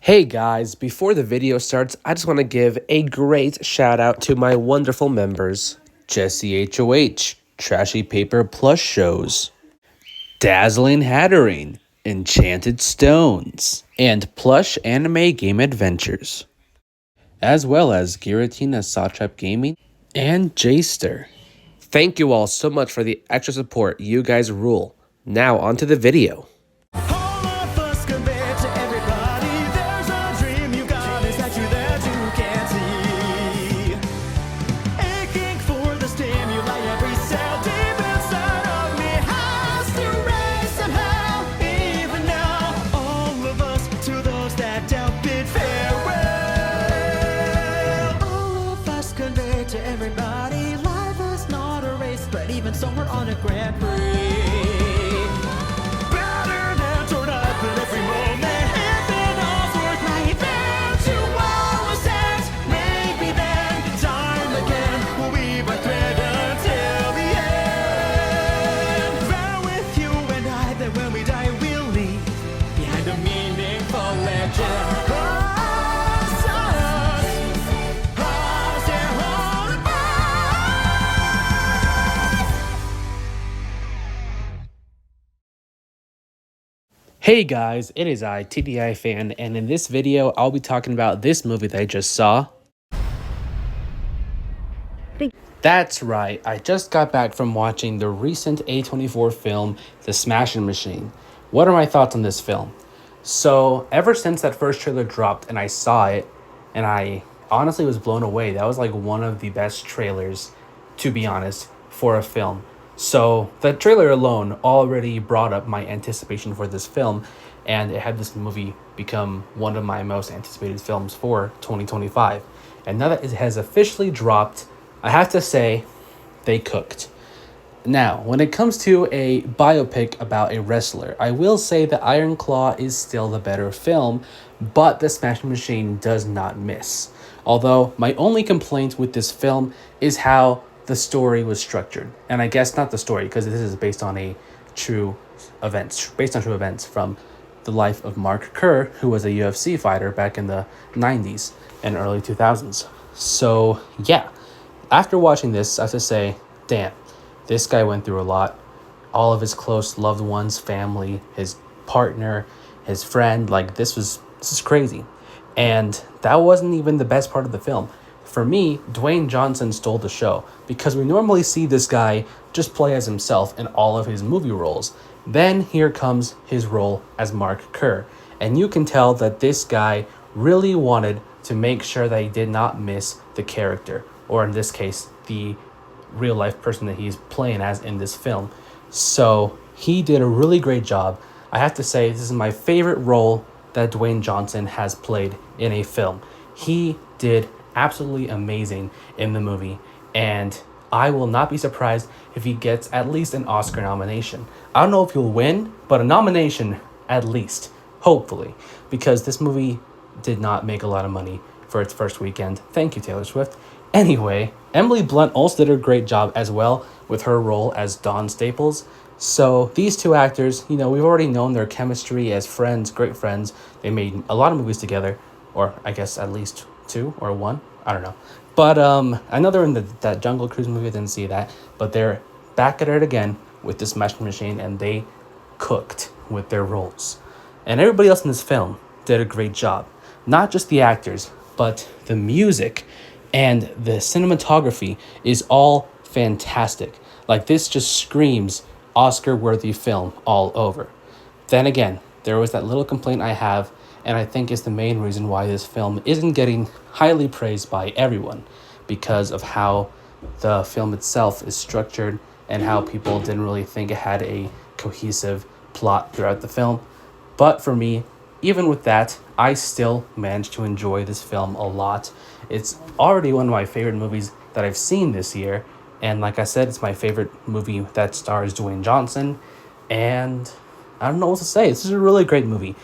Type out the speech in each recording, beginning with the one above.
Hey guys, before the video starts, I just want to give a great shout out to my wonderful members Jesse HOH, Trashy Paper Plus Shows, Dazzling Hattering, Enchanted Stones, and Plush Anime Game Adventures, as well as Giratina Satrap Gaming and Jster. Thank you all so much for the extra support. You guys rule. Now onto the video. All of us convey to everybody. There's a dream you got, is that you that you can't see. Aching for the stimuli, every cell deep inside of me has to rise somehow. Even now, all of us, to those that doubt, bid farewell. All of us convey to everybody. Life is not a race, but even so, we're on a Grand Prix. Hey guys, it is I, TDI Fan, and in this video, I'll be talking about this movie that I just saw. That's right, I just got back from watching the recent A24 film, The Smashing Machine. What are my thoughts on this film? So, ever since that first trailer dropped and I saw it, and I honestly was blown away. That was like one of the best trailers, to be honest, for a film. So the trailer alone already brought up my anticipation for this film, and it had this movie become one of my most anticipated films for 2025. And now that it has officially dropped, I have to say, they cooked. Now, when it comes to a biopic about a wrestler, I will say that Iron Claw is still the better film, but The Smashing Machine does not miss. Although, my only complaint with this film is how the story was structured. And I guess not the story, because this is based on true events from the life of Mark Kerr, who was a UFC fighter back in the 90s and early 2000s. So, yeah. After watching this, I have to say, damn, this guy went through a lot. All of his close loved ones, family, his partner, his friend, this is crazy. And that wasn't even the best part of the film. For me, Dwayne Johnson stole the show, because we normally see this guy just play as himself in all of his movie roles. Then here comes his role as Mark Kerr, and you can tell that this guy really wanted to make sure that he did not miss the character, or in this case, the real life person that he's playing as in this film. So he did a really great job. I have to say, this is my favorite role that Dwayne Johnson has played in a film. He did absolutely amazing in the movie, and I will not be surprised if he gets at least an Oscar nomination. I don't know if he'll win, but a nomination at least, hopefully, because this movie did not make a lot of money for its first weekend. Thank you, Taylor Swift. Anyway, Emily Blunt also did a great job as well with her role as Dawn Staples. So these two actors, we've already known their chemistry as friends, great friends. They made a lot of movies together, or I guess at least two or one, I don't know. But I know they're in that Jungle Cruise movie. I didn't see that, but they're back at it again with this Smashing Machine, and they cooked with their roles. And everybody else in this film did a great job. Not just the actors, but the music and the cinematography is all fantastic. This just screams Oscar-worthy film all over. Then again, there was that little complaint I have, and I think is the main reason why this film isn't getting highly praised by everyone, because of how the film itself is structured and how people didn't really think it had a cohesive plot throughout the film. But for me, even with that, I still managed to enjoy this film a lot. It's already one of my favorite movies that I've seen this year, and like I said, it's my favorite movie that stars Dwayne Johnson, and I don't know what to say. This is a really great movie.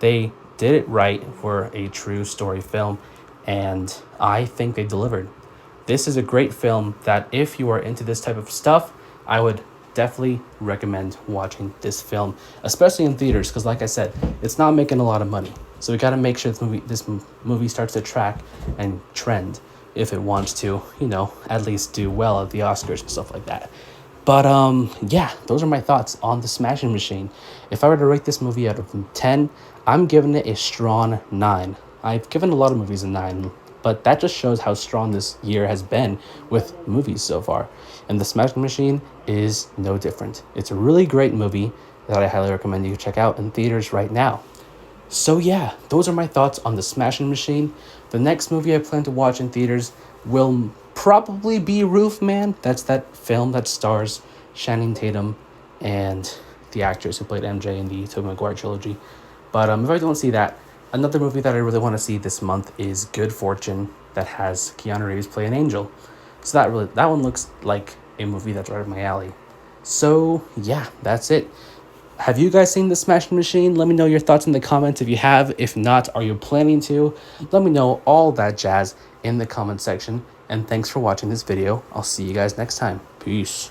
They did it right for a true story film, and I think they delivered. This is a great film that if you are into this type of stuff, I would definitely recommend watching this film, especially in theaters, because like I said, it's not making a lot of money. So we got to make sure this movie starts to track and trend if it wants to, at least do well at the Oscars and stuff like that. But yeah, those are my thoughts on The Smashing Machine. If I were to rate this movie out of 10, I'm giving it a strong 9. I've given a lot of movies a 9, but that just shows how strong this year has been with movies so far. And The Smashing Machine is no different. It's a really great movie that I highly recommend you check out in theaters right now. So yeah, those are my thoughts on The Smashing Machine. The next movie I plan to watch in theaters will probably be Roof Man. That's that film that stars Channing Tatum and the actress who played MJ in the Tobey Maguire trilogy. But if I don't see that, another movie that I really want to see this month is Good Fortune, that has Keanu Reeves play an angel. So that one looks like a movie that's right up my alley. So yeah, that's it. Have you guys seen The Smashing Machine? Let me know your thoughts in the comments if you have. If not, are you planning to? Let me know all that jazz in the comment section. And thanks for watching this video. I'll see you guys next time. Peace.